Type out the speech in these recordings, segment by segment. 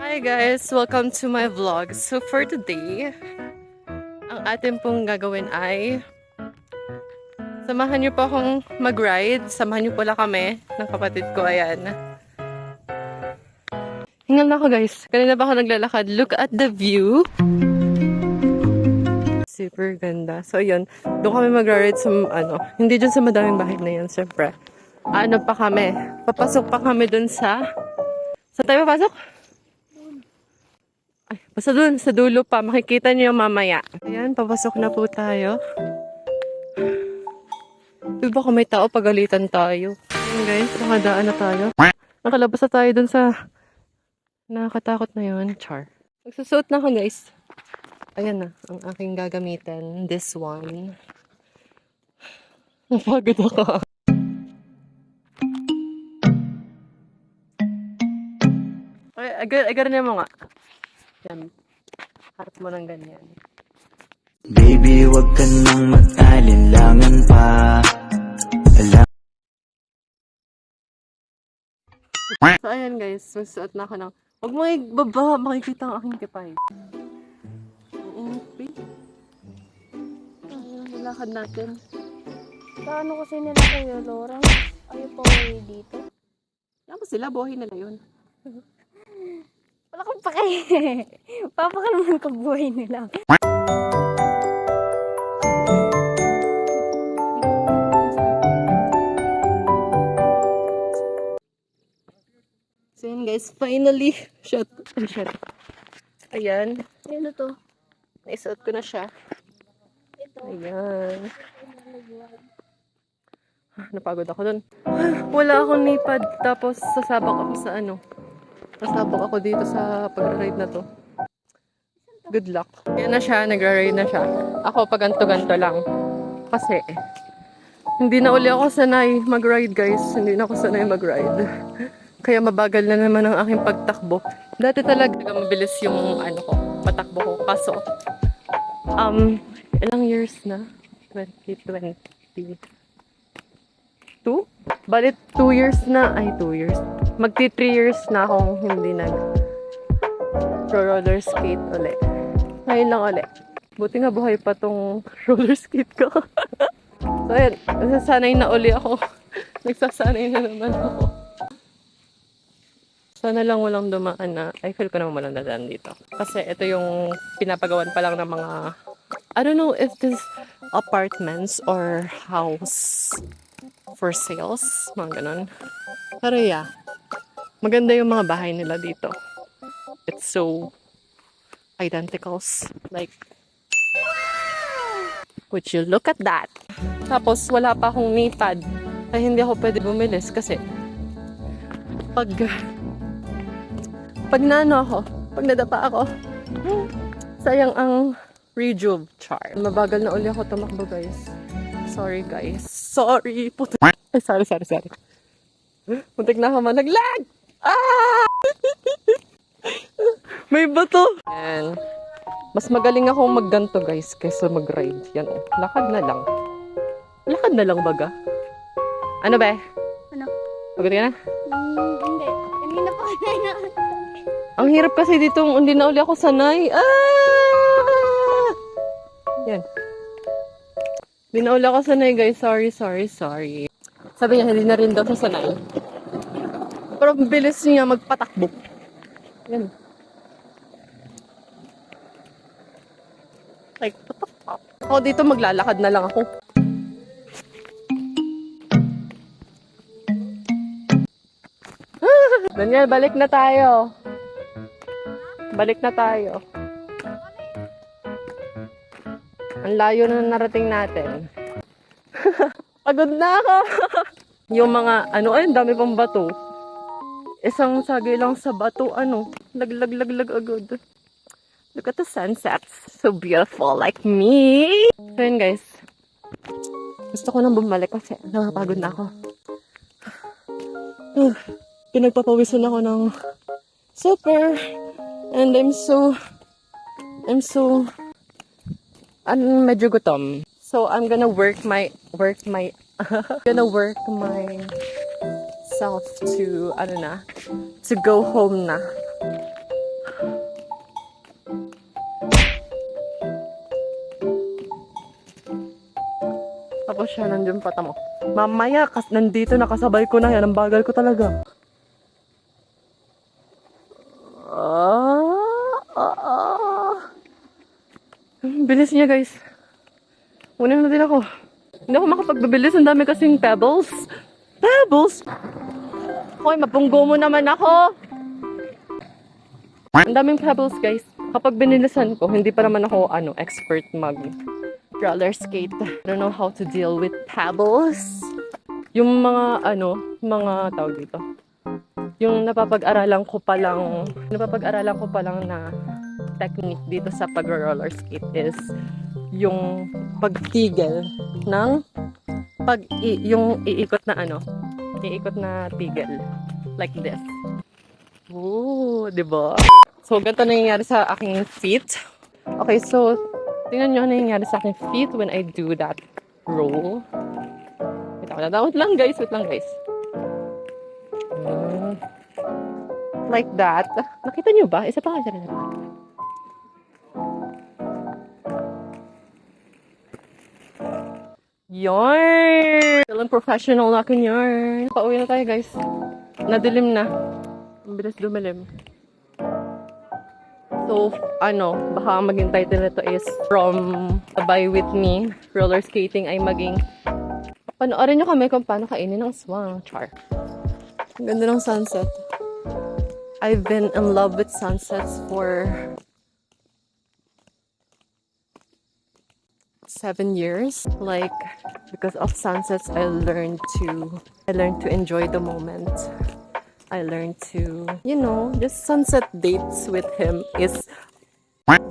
Hi guys! Welcome to my vlog. So for today, ang atin pong gagawin ay samahan niyo po akong mag-ride. Samahan niyo pala kami ng kapatid ko. Ayan. Hingal na ako guys. Kanina pa ako naglalakad. Look at the view. Super ganda. So yun, doon kami mag-ride sa hindi dyan sa madaming bahay na yan, syempre. Ano pa kami? Papasok pa kami dun sa... Saan tayo papasok? Ay, basta dun, sa dulo pa. Makikita niyo yung mamaya. Ayan, papasok na po tayo. Diba kung may tao, pagalitan tayo. Ayan guys, nakadaan na tayo. Nakalabas na tayo dun sa nakakatakot na yun. Char. Magsusuot na ako guys. Ayan na, ang aking gagamitin. This one. Napagod ako. Ay, ganyan mo nga. Yan. Harap mo ng ganyan. Baby, wag ka nang mag-alinlangan pa. So, ayan guys. Magsuot na ako ng... Huwag mo ibaba. Makikita ang aking kipay. Lakad natin. Paano kasi nila Kuya Lorang? Ayaw pa uwi dito. Yan ba sila? Buhay nila yun. Wala kang pake. Papakalman ka buhay nila. So yun guys, finally. Shot. Ayan. Ano to? Naisuot ko na siya. Ito. Ayan. Napagod ako dun. Wala akong nipad. Tapos sasabak ako sa Sasabak ako dito sa pag-ride na to. Good luck. Ayan na siya, nagra-ride na siya. Ako pag ganto-ganto lang. Kasi, hindi na uli ako sanay mag-ride guys. Hindi na ako sanay mag-ride. Kaya mabagal na naman ang aking pagtakbo. Dati talaga mabilis yung patakbo ko. Kaso, ilang years na? 2022? Balit 2 years na. Ay, 2 years. Magti 3 years na akong hindi roller skate uli. Ngayon lang uli. Buti nga buhay pa tong roller skate ko. So, ayan. Nagsasanay na uli ako. Nagsasanay na naman ako. Sana lang walang dumaan na. I feel ko naman walang dadaan dito. Kasi ito yung pinapagawan pa lang ng mga... I don't know if this apartments or house for sales. Mga ganun. Pero yeah. Maganda yung mga bahay nila dito. It's so identicals. Like, would you look at that? Tapos, wala pa akong nipad. Ay, hindi ako pwede bumilis kasi pag nadapa ako, sayang ang rejuve char. Mabagal na uli ako tumakbo, guys. Sorry, guys. Sorry. Ay, sorry. Muntik na ako naglag! Ah! May bato! Yan. Mas magaling ako magganto, guys, kaysa mag-ride. Yan, oh. Lakad na lang. Lakad na lang, baga. Ano ba? Ano? Pagod ka na? Hindi. Hindi na pa na. Ang hirap kasi dito, hindi na uli ako sanay. Ah! Yan. Hindi na uli ako sanay, guys. Sorry. Sabi niya, hindi na rin daw siya sanay. Pero bilis niya magpatakbo. Yan. Like, what the fuck? Ako dito maglalakad na lang ako. Daniel, balik na tayo. Ang layo na narating natin. Pagod na ako. Yung mga, ay, dami pang bato. Isang sagi lang sa bato, laglag agad. Look at the sunsets. So beautiful, like me. So yun guys. Gusto ko nang bumalik kasi nakapagod na ako. Pinagpapawisan ako ng super. And medyo gutom. So I'm gonna work myself to go home na. Tapos siya nandiyan pa tamo. Mamaya, nandito nakasabay ko na yan. Ang bagal ko talaga. Bilis niya, guys. Una na din ako. Hindi ako makapagbibilis. Ang dami kasing pebbles. Pebbles? Hoy, mapunggo mo naman ako. Ang daming pebbles, guys. Kapag binilisan ko, hindi pa naman ako, expert roller skate. I don't know how to deal with pebbles. Yung mga tawag dito. Yung napapag-aralan ko pa lang na technique dito sa pag-roller skate is yung pagtigil ng yung iikot na tigil like this. Ooh, 'di ba? So ganito nangyayari sa aking feet. Okay, so tingnan niyo ano nangyayari sa aking feet when I do that roll. Wait lang guys. Like that. Nakita niyo ba? Isa pa. Yarn! Feeling professional na akin yarn. Pauwi na tayo guys. Nadilim na. Ang bilis dumilim. So, baka maging title nito is From Abay With Me, Roller Skating ay maging panoorin nyo kami kung paano kainin ng swang. Char. Ang ganda ng sunset. I've been in love with sunsets for 7 years. Like, because of sunsets, I learned to enjoy the moment. I learned to, just sunset dates with him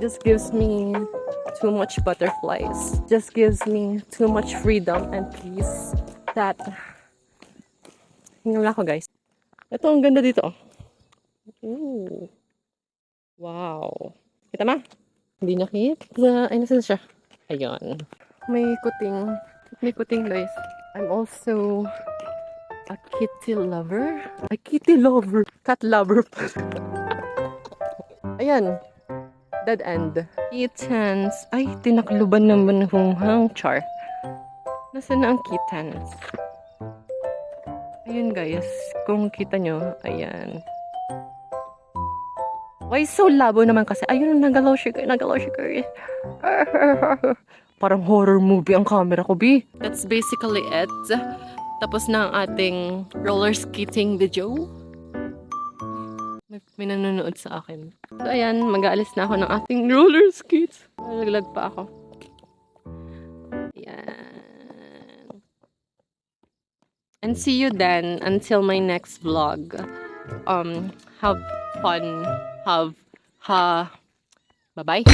just gives me too much butterflies. Just gives me too much freedom and peace that, hinga ko guys. Ito, ang ganda dito. Ooh. Wow. Kita ma? Hindi nakita. Ay, nasa siya? Ayun. May kuting guys. I'm also a kitty lover. Cat lover. Ayan. Dead end. Kittens. Ay, tinakluban naman ng char. Nasaan na ang kittens? Ayun guys. Kung kita nyo. Ayan. Why so labo naman kasi? Ayun, nagalaw siya. Parang horror movie ang camera ko, B. That's basically it. Tapos na ang ating roller skating video. May nanonood sa akin. So, ayan, mag-aalis na ako ng ating roller skates. Nalaglag pa ako. Ayan. And see you then until my next vlog. Have fun. Bye-bye.